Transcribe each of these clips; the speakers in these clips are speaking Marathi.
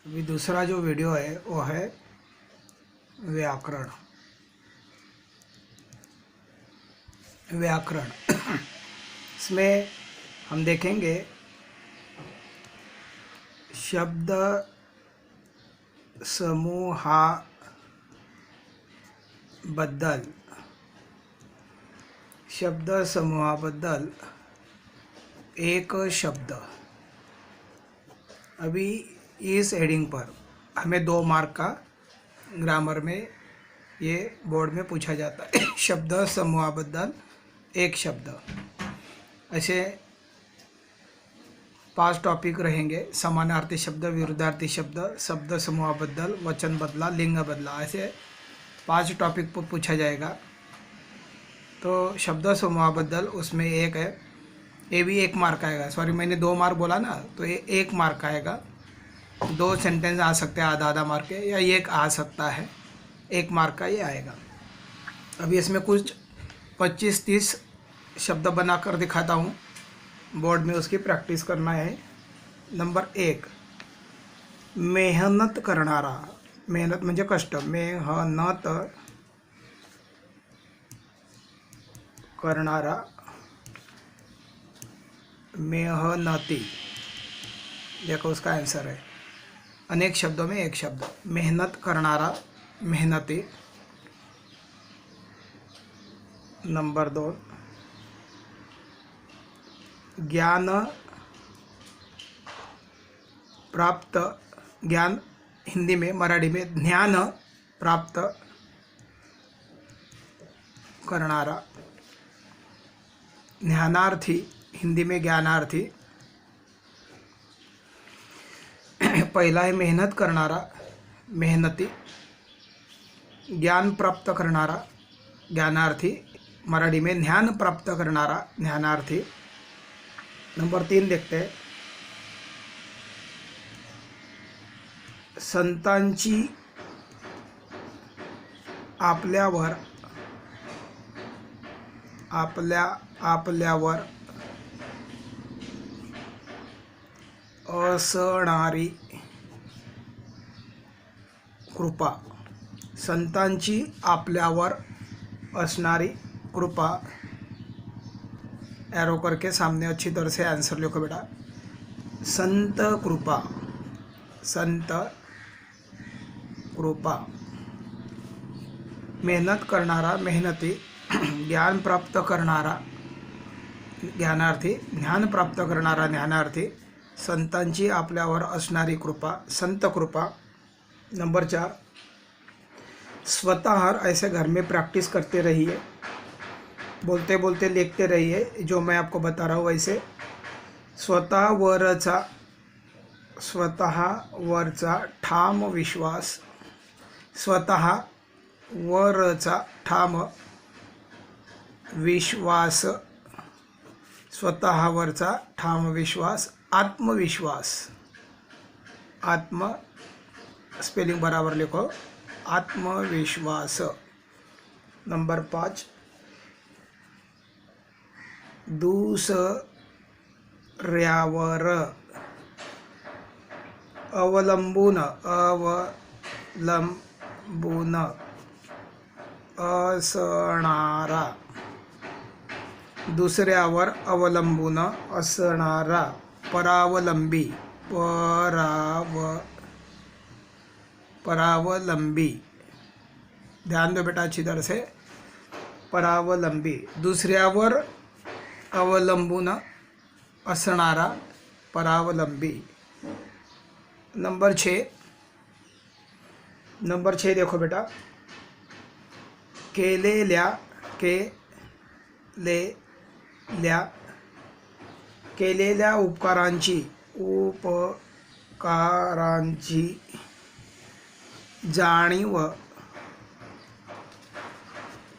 अभी दूसरा जो वीडियो है वो है व्याकरण। व्याकरण इसमें हम देखेंगे शब्द समूहाबद्दल एक शब्द। अभी इस हेडिंग पर हमें 2 मार्क का ग्रामर में ये बोर्ड में पूछा जाता है। शब्द समूहाबद्दल एक शब्द, ऐसे 5 टॉपिक रहेंगे। समानार्थी शब्द, विरुद्धार्थी शब्द, शब्द समूहाबद्दल, वचन बदला, लिंग बदला, ऐसे 5 टॉपिक पर पूछा जाएगा। तो शब्द समूहाबद्दल उसमें एक है, ये भी 1 मार्क आएगा। सॉरी, मैंने 2 मार्क बोला ना, तो ये 1 मार्क आएगा। 2 सेंटेंस आ सकते हैं आधा आधा मार्क के, या 1 आ सकता है, 1 मार्क का ये आएगा। अभी इसमें कुछ 25-30 शब्द बनाकर दिखाता हूँ, बोर्ड में उसकी प्रैक्टिस करना है। नंबर 1, मेहनत करणारा। मेहनत म्हणजे कष्ट, मेहनत करणारा, मेहनती। देखो उसका आंसर है अनेक शब्दों में एक शब्द, मेहनत करणारा, मेहनती। नंबर 2, ज्ञान प्राप्त, ज्ञान हिंदी में, मराठी में ज्ञान प्राप्त करणारा, ज्ञानार्थी, हिंदी में ज्ञानार्थी। पहिला है मेहनत करणारा, मेहनती। ज्ञान प्राप्त करणारा, ज्ञानार्थी, मराठी में ज्ञान प्राप्त करणारा, ज्ञानार्थी। नंबर 3 देखते हैं, संतांची आपल्यावर असणारी कृपा। संतांची आपल्यावर असणारी कृपा, एरो करके सामने अच्छी तरह से आंसर लिखो बेटा। संत कृपा, संत कृपा। मेहनत करणारा, मेहनती। ज्ञान प्राप्त करणारा, ज्ञानार्थी। ज्ञान प्राप्त करणारा, ज्ञानार्थी। संतांची आपल्यावर असणारी कृपा, संत कृपा। नंबर 4, स्वतः ऐसे घर में प्रैक्टिस करते रहिए, बोलते बोलते लिखते रहिए, जो मैं आपको बता रहा हूँ वैसे। स्वतःवरचा ठाम विश्वास, स्वतःवरचा ठाम विश्वास, स्वतःवरचा ठाम विश्वास, आत्मविश्वास। स्पेलिंग बराबर लिखो, आत्मविश्वास। नंबर 5, दुसऱ्यावर अवलंबून असणारा, दुसऱ्यावर अवलंबून असणारा, परावलंबी, परावलंबी। ध्यान दो बेटा अच्छी तरह से, परावलंबी, दूसऱ्यावर अवलंबून असणारा, परावलंबी। नंबर 6 देखो बेटा, केलेल्या उपकारांची जाणीव,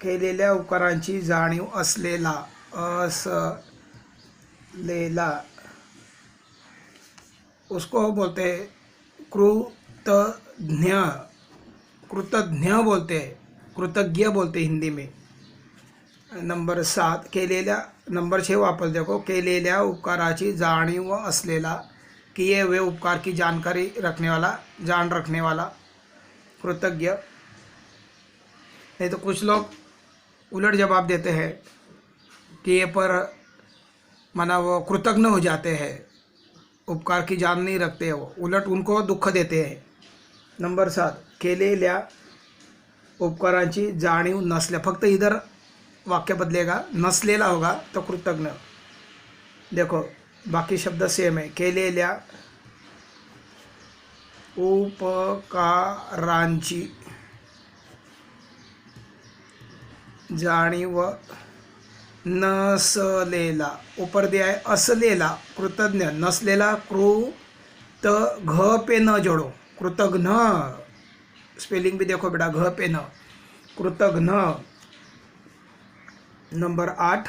केलेल्या उपकारांची जाणीव असलेला, उसको बोलते हैं कृतज्ञ बोलते हैं, कृतज्ञ बोलते हिंदी में। नंबर 7, नंबर 6 वापस देखो, केलेल्या उपकाराची जाणीव असलेला, किए हुए उपकार की जानकारी रखने वाला, जान रखने वाला, कृतज्ञ। नहीं तो कुछ लोग उलट जवाब देते हैं, किए पर माना वो कृतज्ञ हो जाते हैं, उपकार की जान नहीं रखते हैं, वो उलट उनको दुःख देते हैं। नंबर 7, केलेल्या उपकारांची जाणीव नसल्या, फक्त इधर वाक्य बदलेगा, नसलेला होगा तो कृतज्ञ। देखो बाकी शब्द सेम है, केलेल्या उपकारांची जाणीव नसलेला, ऊपर दिया है असलेला कृतज्ञ, नसलेला कृत घ पे न जोड़ो, कृतघ्न, स्पेलिंग भी देखो बेटा, घ पे न, कृतघ्न। नंबर 8,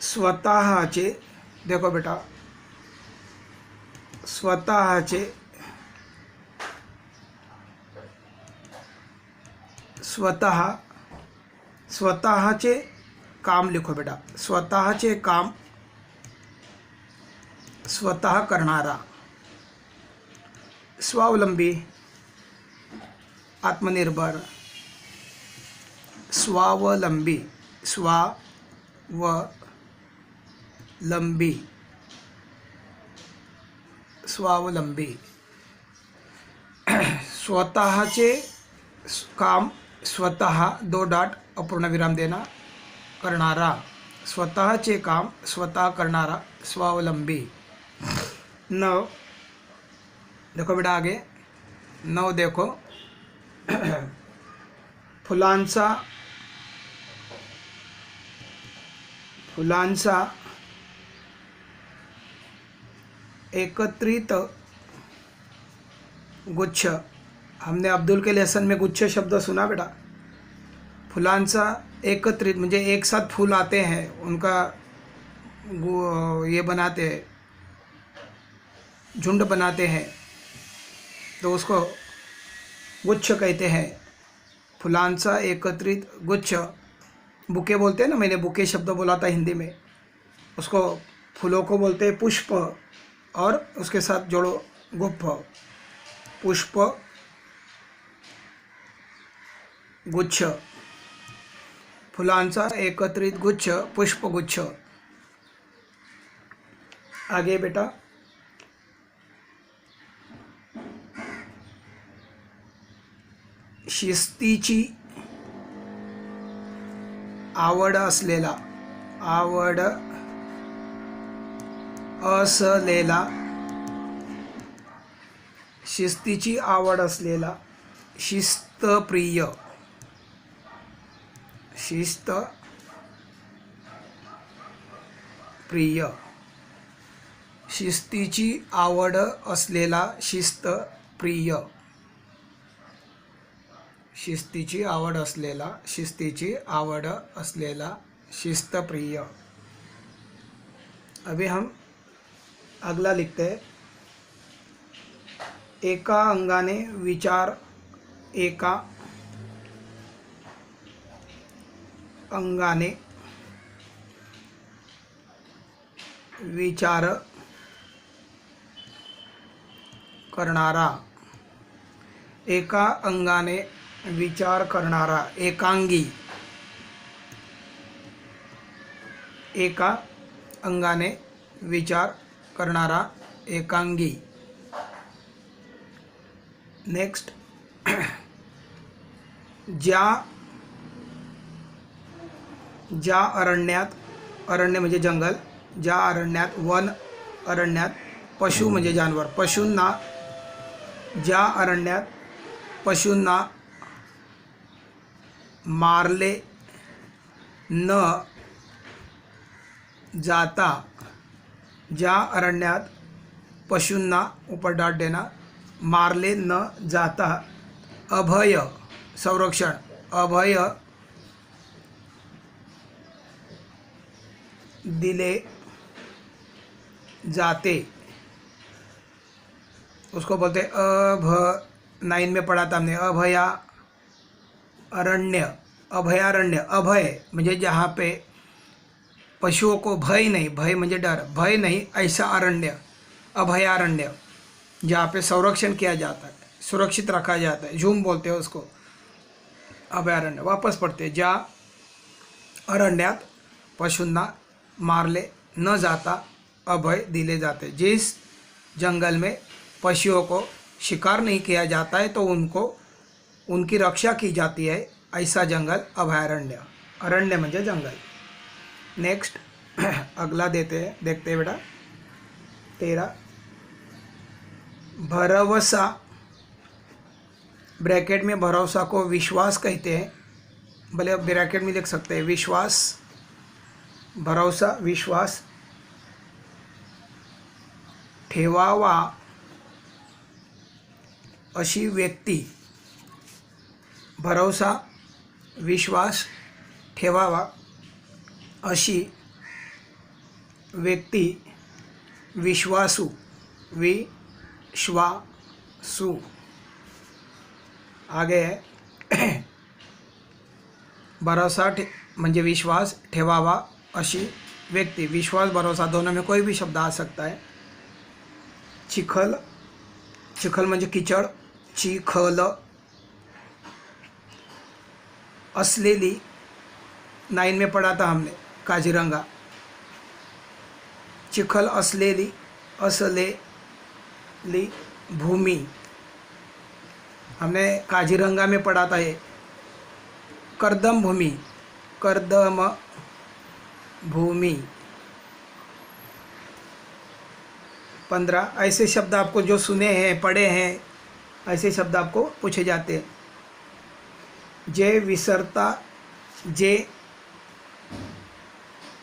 स्वतःचे, देखो बेटा स्वतःचे, स्वतःचे काम लिखो बेटा, स्वतःचे काम स्वतः करणारा, स्वावलंबी, आत्मनिर्भर, स्वावलंबी, स्वावलंबी, स्वावलंबी। स्वतःचे काम स्वतः, 2 डॉट अपूर्ण विराम देना, करणारा, स्वतःचे काम स्वतः करणारा, स्वावलंबी। 9, देखो बेटा आगे 9 देखो, फुलांचा एकत्रित गुच्छ, हमने अब्दुल के लेसन में गुच्छ शब्द सुना बेटा। फुलांचा एकत्रित म्हणजे एक साथ फूल आते हैं, उनका ये बनाते हैं, झुंड बनाते हैं, तो उसको गुच्छ कहते हैं। फुलांचा एकत्रित गुच्छ, बुके बोलते हैं ना, मैंने बुके शब्द बोला था हिंदी में, उसको फूलों को बोलते हैं पुष्प, और उसके साथ जोड़ो गुप्फ, पुष्प गुच्छ, फुलांचा एकत्रित गुच्छ, पुष्पगुच्छ। आगे बेटा शिस्तीची आवड असलेला, शिस्तीची आवड असलेला, शिस्तप्रिय, शिस्तप्रिय, शिस्तीची आवड असलेला, शिस्तप्रिय, शिस्तीची आवड असलेला, शिस्तीची आवड असलेला, शिस्तप्रिय। अभी हम अगला लिखते हैं, एका अंगाने विचार, एका अंगाने विचार करणारा, एका अंगाने विचार करणारा, एकांगी, एका अंगाने विचार करणारा, एकांगी। नेक्स्ट, ज्या अरण्यात, अरण्य म्हणजे जंगल, ज्या अरण्यात, वन अरण्यात, पशु म्हणजे जानवर, पशूंना, ज्या अरण्यात पशूंना मारले न जाता, ज्या अरण्यात पशूंना, ऊपर डॉट देना, मारले न जाता, अभय, संरक्षण, अभय दिले जाते, उसको बोलते हैं 9 में पढ़ा था हमने, अभया अरण्य, अभयारण्य, अभय म्हणजे जहाँ पे पशुओं को भय नहीं, भय म्हणजे डर, भय नहीं ऐसा अरण्य, अभयारण्य, जहाँ पे संरक्षण किया जाता है, सुरक्षित रखा जाता है, झूम बोलते हैं उसको, अभयारण्य। वापस पढ़ते, ज्या अरण्यात पशूंना मारले न जाता अभय दिले जाते। जिस जंगल में पशुओं को शिकार नहीं किया जाता है तो उनको उनकी रक्षा की जाती है, ऐसा जंगल अभयारण्य। अरण्य म्हणजे जंगल। नेक्स्ट अगला देखते हैं बेटा 13, भरोसा, ब्रैकेट में भरोसा को विश्वास कहते हैं, भले ब्रैकेट में लिख सकते हैं विश्वास, भरोसा विश्वास, ठेवावा अशी व्यक्ती, भरोसा विश्वास ठेवावा अशी व्यक्ती, विश्वासू, विश्वासू। आगे है भरोसा म्हणजे विश्वास, ठेवावा अशी व्यक्ति, विश्वास भरोसा दोनों में कोई भी शब्द आ सकता है। चिखल, चिखल म्हणजे कीचड़, चिखल, असलेली 9 में पढ़ा था हमने काजीरंगा, चिखल असलेली, असलेली भूमि, हमने काजीरंगा में पढ़ा था ये कर्दम भूमि, कर्दम भूमि। 15 ऐसे शब्द आपको जो सुने हैं पढ़े हैं ऐसे शब्द आपको पूछे जाते हैं। जे विसरता, जे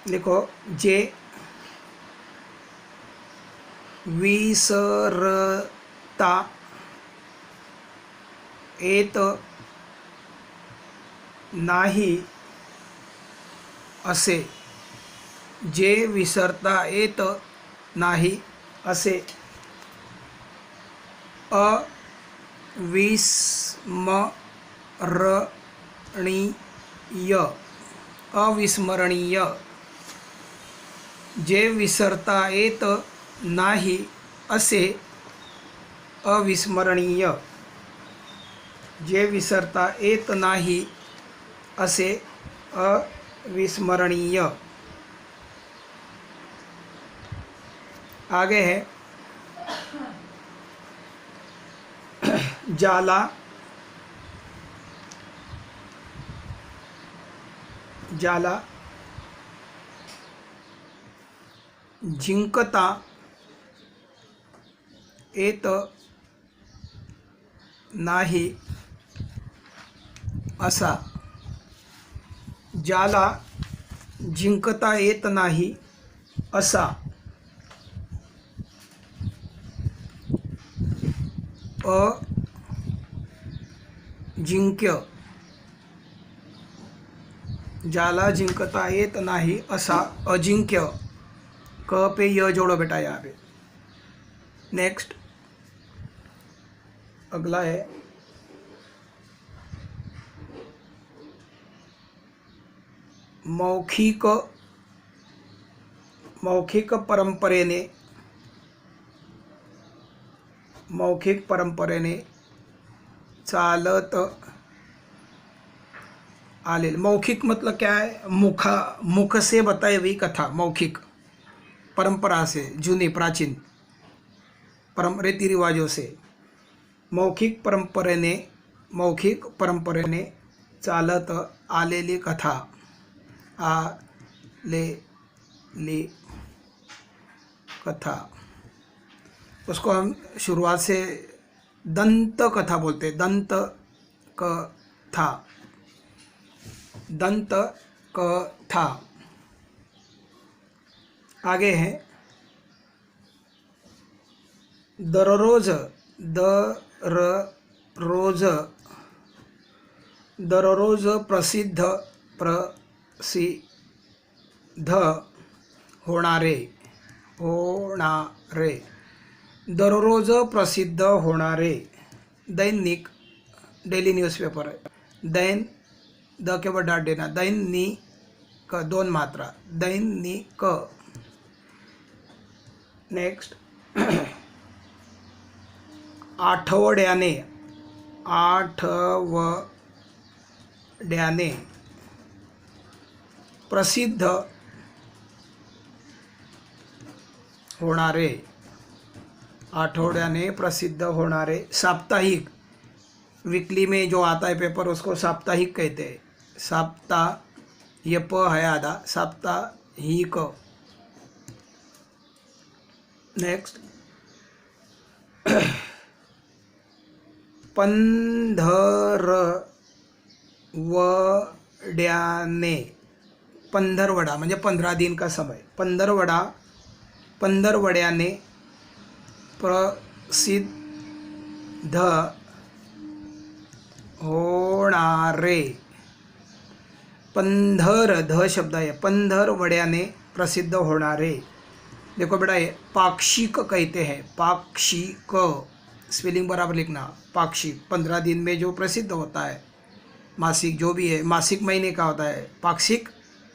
लिखो, जे विसरता येत नाही असे, जे विसरता येत नाही असे, अविस्मरणीय, अविस्मरणीय, जे विसरता येत नाही असे अविस्मरणीय, जे विसरता येत नाही असे अविस्मरणीय। आगे है जाला, जाला जिंकता येत नाही असा, ज्याला जिंकता येत नाही असा, अजिंक्य, ज्याला जिंकता येत नाही असा अजिंक्य, क पे य जोड़ो बेटा यहाँ पे। नेक्स्ट अगला है मौखिक, मौखिक परंपरेने, मौखिक परंपरेने चालत आलेल। मौखिक मतलब क्या है? मुख से बताई हुई कथा, मौखिक परंपरा से, जूनी प्राचीन रीति रिवाजों से। मौखिक परंपरेने, मौखिक परंपरेने चालत आलेली कथा, आलेली कथा, उसको हम शुरुआत से दंत कथा बोलते हैं, दंत कथा, दंत कथा। आगे है दररोज, दररोज, दररोज प्रसिद्ध, प्रसिद्ध होणारे, होणारे, दररोज प्रसिद्ध होणारे, दैनिक, डेली न्यूज़पेपर है, दैन द के बाद डाट देना, दैनिक, क 2 मात्रा दैनिक. नेक्स्ट आठवड्याने. आठवड्याने प्रसिद्ध होणारे. आठवड्याने प्रसिद्ध होणारे. साप्ताहिक. वीकली में जो आता है पेपर उसको साप्ताहिक कहते हैं. साप्ताहिक है आधा. साप्ताहिक. नेक्स्ट पंधरवड्याने. पंधरवडा म्हणजे 15 दिन का समय. पंधरवड्याने प्रसिद्ध होणारे. ध शब्द है. पंधरवड्याने प्रसिद्ध होणारे. देखो बेटा ये पाक्षिक कहते हैं. पाक्षिक. स्पेलिंग बराबर लिखना. पाक्षिक 15 दिन में जो प्रसिद्ध होता है. मासिक जो भी है, मासिक महीने का होता है, पाक्षिक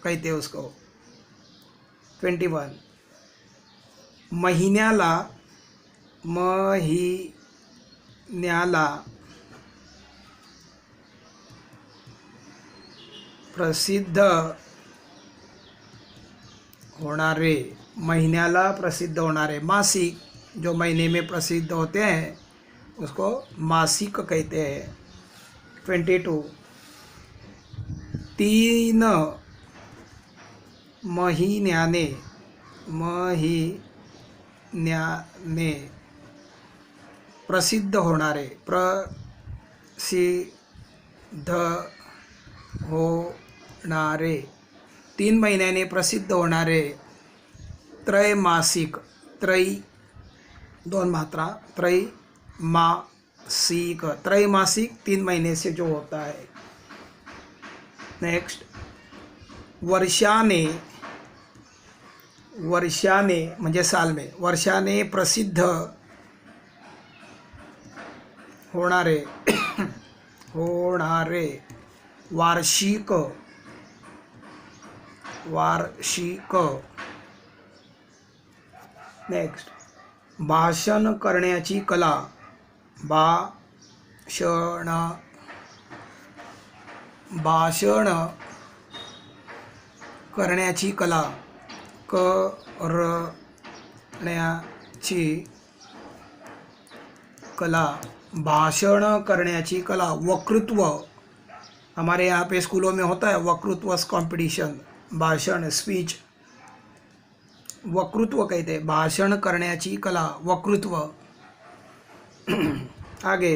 कहते हैं उसको. 21 महिन्याला. महिन्याला प्रसिद्ध होणारे. महीन्याला प्रसिद्ध होणारे. मासिक जो महीने में प्रसिद्ध होते हैं उसको मासिक कहते हैं. 22 3 महीन्याने. महीन्याने प्रसिद्ध होणारे. प्रसिद्ध होणारे. 3 महिन्याने प्रसिद्ध होणारे. त्रैमासिक. त्रय 2 मात्रा. त्रैमासिक. त्रैमासिक 3 महीने से जो होता है. नेक्स्ट वर्षाने. वर्षाने म्हणजे साल में. वर्षाने प्रसिद्ध होणारे. होणारे. वार्षिक. वार्षिक. नेक्स्ट भाषण करण्याची कला. भाषण. भाषण करण्याची कला. करण्याची कला. भाषण करण्याची कला. वक्तृत्व. हमारे यहाँ पे स्कूलों में होता है वक्तृत्व कंपटीशन. भाषण स्पीच वक्तृत्व कहते हैं. भाषण करण्याची कला वक्तृत्व. आगे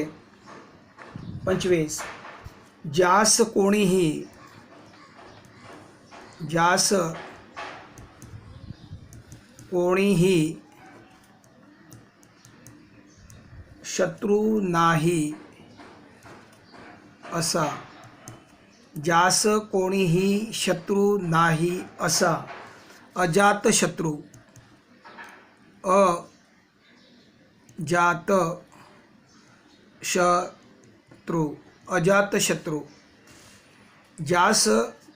25 ज्यास कोणीही. ज्यास कोणीही शत्रू नाही असा. ज्यास कोणीही शत्रू नाही असा. अजात शत्रू. अजात शत्रू. अजात शत्रू. ज्यास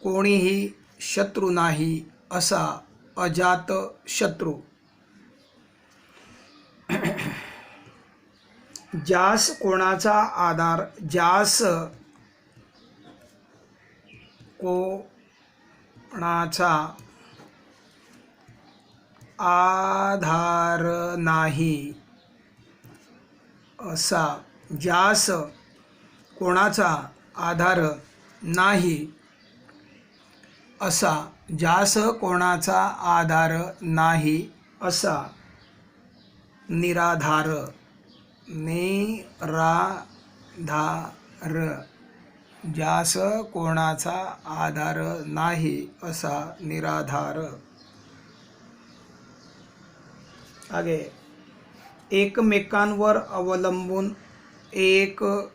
कोणीही शत्रू नाही असा अजात शत्रू. ज्यास कोणाचा आधार. ज्यास कोणाचा आधार नाही असा. ज्यास कोणाचा आधार नाही असा. ज्यास कोणाचा आधार नाही असा. निराधार. निराधार. ज्यास कोणाचा आधार नाही असा निराधार. आगे एकमेकांवर अवलंबून. एकमेकांवर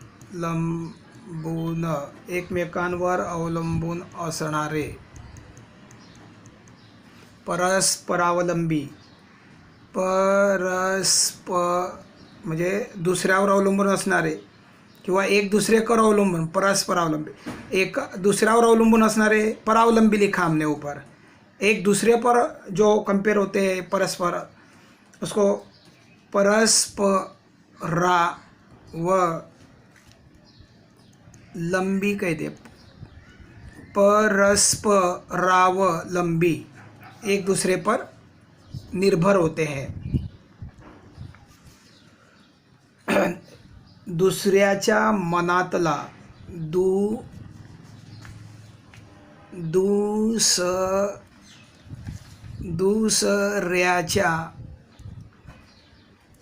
अवलंबून. एकमेकांवर अवलंबून असणारे. परस्परावलंबी. परस्परावलंबी. म्हणजे दुसऱ्यावर अवलंबून असणारे किंवा एक दुसरे कर अवलंबून, परस्पर अवलंबी, एक दूसऱ्यावर अवलंबून असणारे परावलंबी लिखा हमने ऊपर। एक दूसरे पर जो कंपेयर होते हैं परस्पर, उसको परस्परावलंबी कहते हैं। परस्परावलंबी एक दूसरे पर निर्भर होते हैं। दुसऱ्याच्या मनातला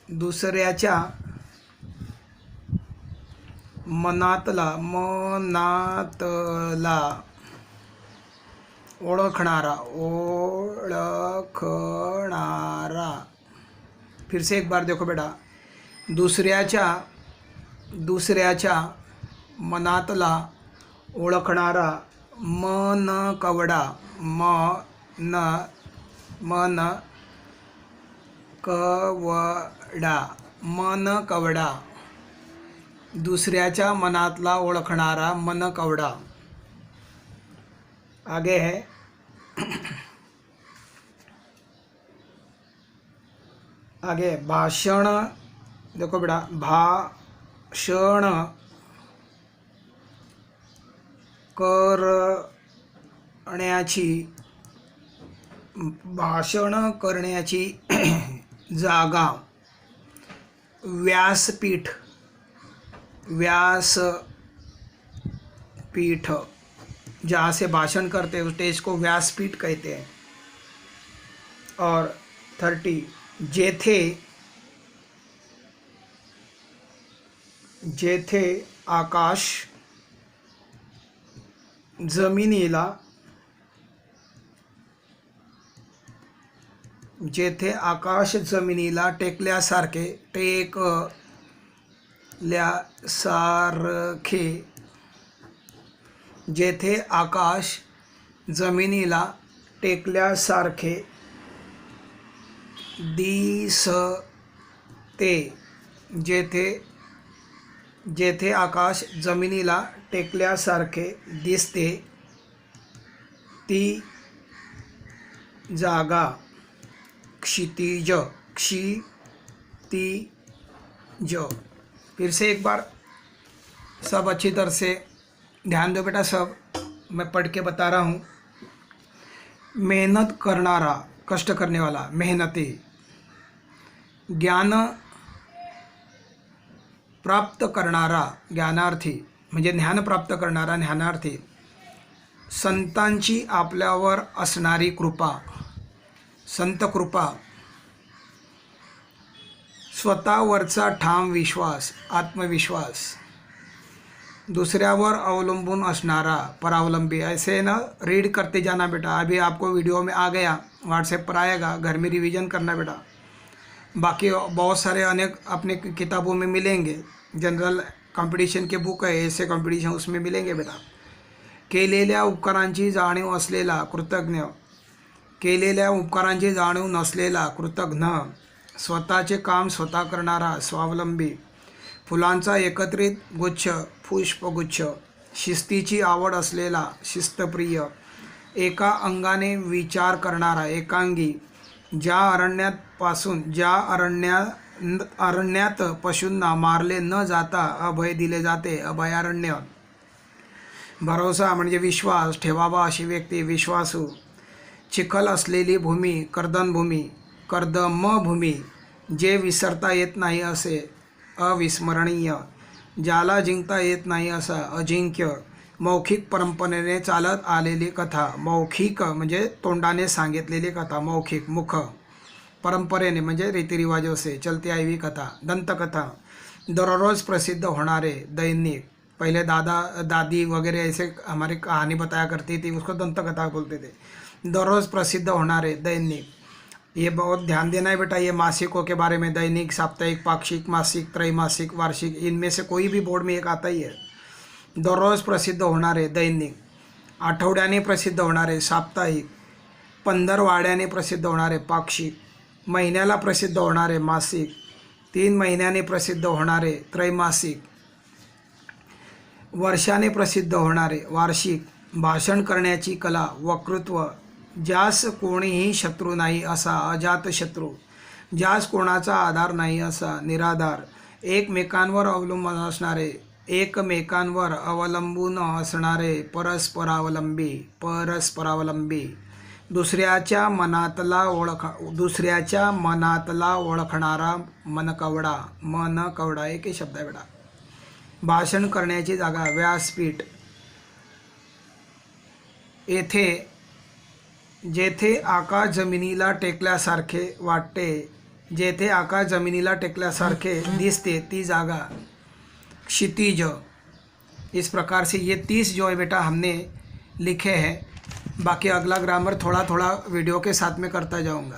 दुसऱ्याच्या मनातला ओळखणारा, फिर से एक बार देखो बेटा, दुसऱ्याच्या मनातला ओळखणारा मनकवडा, मनकवडा, दूसऱ्याच्या मनातला ओळखणारा मनकवडा। आगे है आगे भाषण, देखो बेटा, भाषण करण्याची जागा व्यासपीठ, जहाँ से भाषण करते हैं उस स्टेज को व्यासपीठ कहते हैं। और 30, जेथे आकाश जमिनीला टेकल्यासारखे, जेथे आकाश जमिनीला टेकल्यासारखे दिसते, जेथे आकाश जमिनीला टेकल्यासारखे दिसते ती जागा क्षितिज। फिर से एक बार सब अच्छी तरह से ध्यान दो बेटा, सब मैं पढ़ के बता रहा हूँ। मेहनत करणारा, कष्ट करने वाला, मेहनती। ज्ञान प्राप्त करणारा, ज्ञानार्थी, म्हणजे ज्ञान प्राप्त करणारा, ज्ञानार्थी। संतांची आपल्यावर असणारी कृपा, संत कृपा। स्वतःवरचा ठाम विश्वास, आत्मविश्वास। दूसऱ्यावर अवलंबून असणारा, परावलंबी। ऐसे ना रीड करते जाना बेटा, अभी आपको वीडियो में आ गया, व्हाट्सएप पर आएगा, घर में रिवीजन करना बेटा। बाकी बहुत सारे अनेक अपने किताबों में मिलेंगे, जनरल कॉम्पिटिशन के बुक है, ऐसे कॉम्पिटिशन उसमें मिलेंगे बेटा। केलेल्या उपकारांची जाणीव असलेला कृतज्ञ, केलेल्या उपकारांची जाणीव नसलेला कृतज्ञ। स्वतःचे काम स्वतः करणारा, स्वावलंबी। फुलांचा एकत्रित गुच्छ, पुष्पगुच्छ। शिस्तीची आवड असलेला, शिस्तप्रिय। एका अंगाने विचार करणारा, एकांगी। ज्या अरण्यात पशूंना मारले न जाता अभय दिले जाते, अभयारण्य। भरोसा म्हणजे विश्वास ठेवावा अशी व्यक्ती, विश्वासू। चिखल असलेली भूमी, कर्दमभूमी, कर्दमभूमी। जे विसरता येत नाही असे, अविस्मरणीय। ज्याला जिंकता येत नाही असा, अजिंक्य। मौखिक परंपरेने चालत आलेली कथा, मौखिक म्हणजे तोंडाने सांगितलेली कथा, मौखिक, मुख। परंपरेने म्हणजे रीतिरिवाजों से चलती आई हुई कथा, दंतकथा। दररोज प्रसिद्ध होणारे, दैनिक। पहले दादा दादी वगैरह ऐसे हमारी कहानी बताया करती थी, उसको दंतकथा बोलते थे। दररोज प्रसिद्ध होणारे, दैनिक। ये बहुत ध्यान देना है बेटा, ये मासिकों के बारे में, दैनिक, साप्ताहिक, पाक्षिक, मासिक, त्रैमासिक, वार्षिक, इनमें से कोई भी बोर्ड में एक आता ही है। दररोज प्रसिद्ध होणारे, दैनिक। आठवड्याने प्रसिद्ध होणारे, साप्ताहिक। पंधरवाड्याने प्रसिद्ध होणारे, पाक्षिक। महिन्याला प्रसिद्ध होणारे, मासिक। 3 महिन्याने प्रसिद्ध होणारे त्रैमासिक, वर्षाने प्रसिद्ध होणारे वार्षिक, भाषण करण्याची कला वक्तृत्व, ज्यास कोणीही शत्रू नाही असा अजातशत्रू, ज्यास कोणाचा आधार नाही असा निराधार, एकमेकांवर अवलंबून असणारे परस्परावलंबी, दुसऱ्याच्या मनातला ओळखणारा मनकवडा एक शब्द आहे बेटा. भाषण करण्याची जागा व्यासपीठ, जेथे आकाश जमिनीला टेकल्यासारखे दिसते ती जागा क्षितिज. इस प्रकार से ये 30 जो है बेटा हमने लिखे हैं. बाकी अगला ग्रामर थोड़ा थोड़ा वीडियो के साथ में करता जाऊंगा.